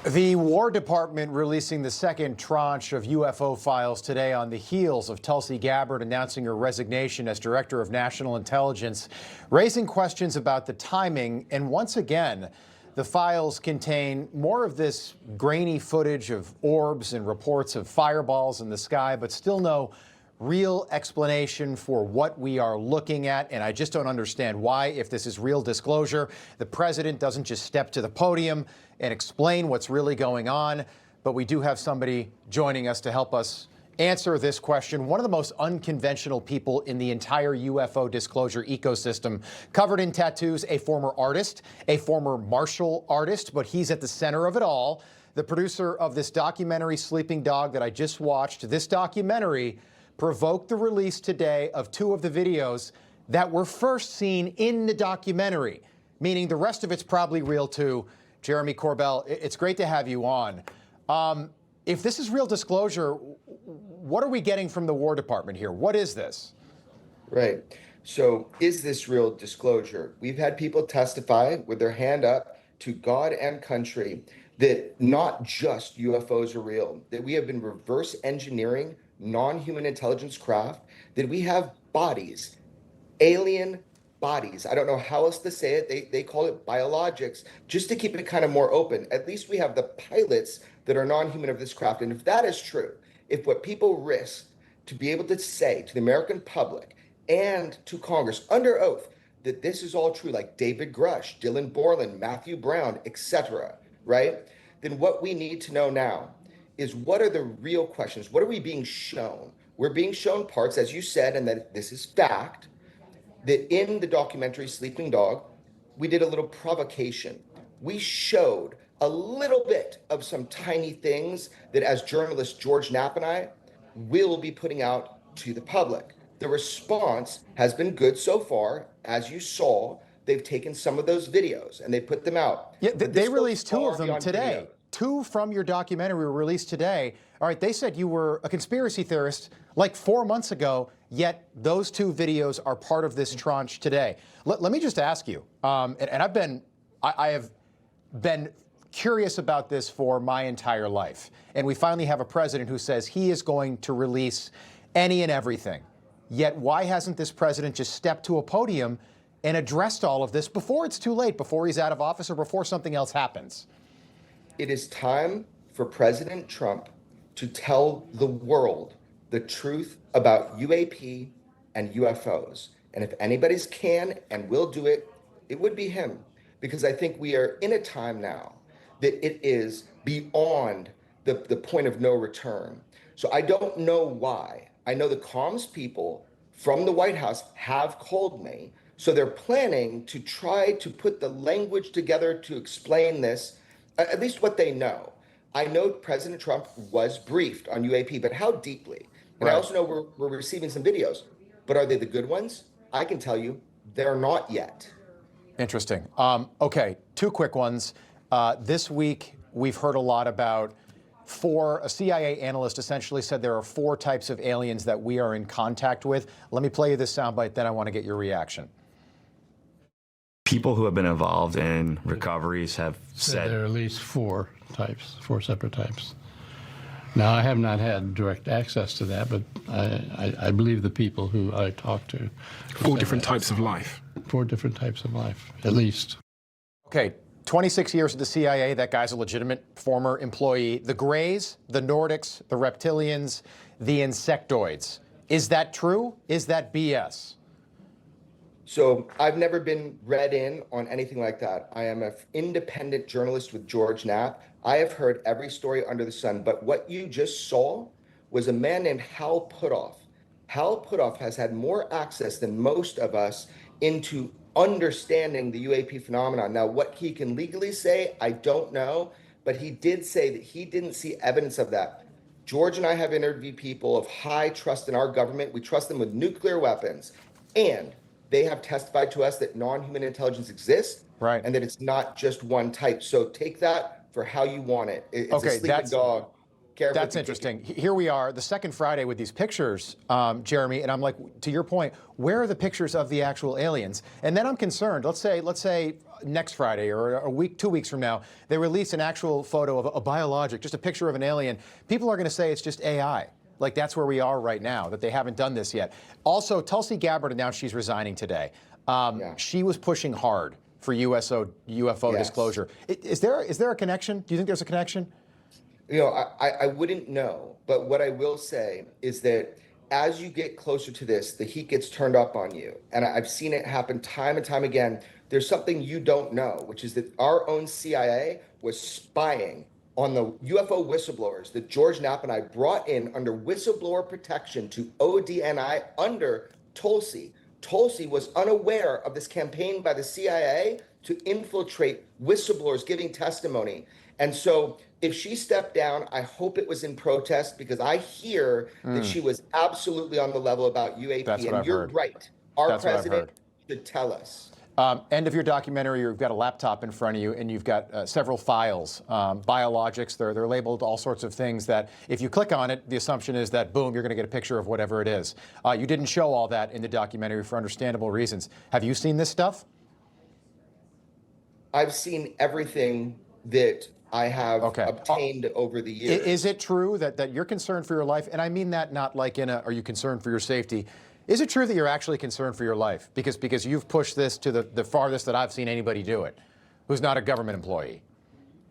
The War Department releasing the second tranche of UFO files today on the heels of Tulsi Gabbard announcing her resignation as Director of National Intelligence, raising questions about the timing. And once again, the files contain more of this grainy footage of orbs and reports of fireballs in the sky, but still no real explanation for what we are looking at. And I just don't understand why, if this is real disclosure, the president doesn't just step to the podium and explain what's really going on. But we do have somebody joining us to help us answer this question. One of the most unconventional people in the entire UFO disclosure ecosystem, covered in tattoos, a former artist, a former martial artist, but he's at the center of it all. The producer of this documentary, Sleeping Dog, that I just watched. This documentary provoked the release today of two of the videos that were first seen in the documentary, meaning the rest of it's probably real too. Jeremy Corbell, it's great to have you on. If this is real disclosure, what are we getting from the War Department here? What is this? Right. So is this real disclosure? We've had people testify with their hand up to God and country that not just UFOs are real, that we have been reverse engineering non-human intelligence craft, that we have bodies, alien bodies. I don't know how else to say it. They call it biologics, just to keep it kind of more open. At least we have the pilots that are non-human of this craft. And if that is true, if what people risk to be able to say to the American public and to Congress under oath that this is all true, like David Grush, Dylan Borland, Matthew Brown, etc., right? Then what we need to know now is, what are the real questions? What are we being shown? We're being shown parts, as you said, and that this is fact, that in the documentary Sleeping Dog, we did a little provocation. We showed a little bit of some tiny things that, as journalists George Knapp and I will be putting out to the public. The response has been good so far. As you saw, they've taken some of those videos and they put them out. Yeah, they released two of them today. Video. Two from your documentary were released today. All right, they said you were a conspiracy theorist like 4 months ago, yet those two videos are part of this tranche today. Let me just ask you, and I have been curious about this for my entire life, and we finally have a president who says he is going to release any and everything. Yet why hasn't this president just stepped to a podium and addressed all of this before it's too late, before he's out of office or before something else happens? It is time for President Trump to tell the world the truth about UAP and UFOs. And if anybody's can and will do it, it would be him. Because I think we are in a time now that it is beyond the point of no return. So I don't know why. I know the comms people from the White House have called me. So they're planning to try to put the language together to explain this, at least what they know. I know President Trump was briefed on UAP, but how deeply? And right. I also know we're receiving some videos, but are they the good ones? I can tell you they're not yet. Interesting. Okay, two quick ones. This week, we've heard a lot about a CIA analyst essentially said there are 4 types of aliens that we are in contact with. Let me play you this soundbite, then I want to get your reaction. People who have been involved in recoveries have said there are at least 4 separate types. Now, I have not had direct access to that, but I believe the people who I talked to. 4 different types of life. 4 different types of life, at least. Okay, 26 years at the CIA, that guy's a legitimate former employee. The Greys, the Nordics, the reptilians, the insectoids. Is that true? Is that BS? So I've never been read in on anything like that. I am an independent journalist with George Knapp. I have heard every story under the sun, but what you just saw was a man named Hal Puthoff. Hal Puthoff has had more access than most of us into understanding the UAP phenomenon. Now, what he can legally say, I don't know, but he did say that he didn't see evidence of that. George and I have interviewed people of high trust in our government. We trust them with nuclear weapons, and they have testified to us that non-human intelligence exists, right, and that it's not just one type. So take that for how you want it. It's okay, a sleeping dog. That's interesting. Here we are, the second Friday with these pictures, Jeremy, and I'm like, to your point, where are the pictures of the actual aliens? And then I'm concerned. Let's say next Friday or a week, 2 weeks from now, they release an actual photo of a biologic, just a picture of an alien, people are going to say it's just AI. Like, that's where we are right now, that they haven't done this yet. Also, Tulsi Gabbard announced she's resigning today. She was pushing hard for UFO disclosure. Is there a connection? Do you think there's a connection? You know, I wouldn't know, but what I will say is that as you get closer to this, the heat gets turned up on you. And I've seen it happen time and time again. There's something you don't know, which is that our own CIA was spying on the UFO whistleblowers that George Knapp and I brought in under whistleblower protection to ODNI under Tulsi. Tulsi was unaware of this campaign by the CIA to infiltrate whistleblowers giving testimony. And so if she stepped down, I hope it was in protest, because I hear that she was absolutely on the level about UAP. That's what and I've you're heard. right. Our That's what I've president heard. should tell us. End of your documentary, you've got a laptop in front of you, and you've got several files, biologics. They're labeled all sorts of things that, if you click on it, the assumption is that, boom, you're going to get a picture of whatever it is. You didn't show all that in the documentary for understandable reasons. Have you seen this stuff? I've seen everything that I have obtained over the years. Is it true that you're concerned for your life? And I mean that not like in a, are you concerned for your safety? Is it true that you're actually concerned for your life? Because you've pushed this to the farthest that I've seen anybody do it, who's not a government employee.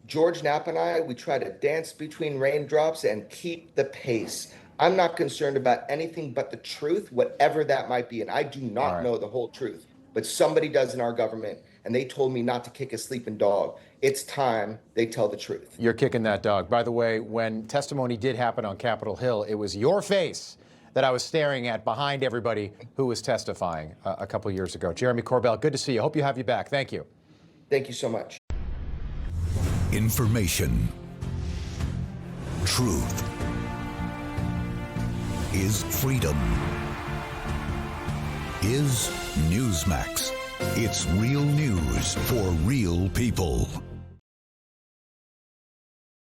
George Knapp and I, we try to dance between raindrops and keep the pace. I'm not concerned about anything but the truth, whatever that might be. And I do not know the whole truth, but somebody does in our government. And they told me not to kick a sleeping dog. It's time they tell the truth. You're kicking that dog. By the way, when testimony did happen on Capitol Hill, it was your face that I was staring at behind everybody who was testifying a couple years ago. Jeremy Corbell, good to see you. Hope you have you back. Thank you. Thank you so much. Information. Truth is freedom. Is Newsmax. It's real news for real people.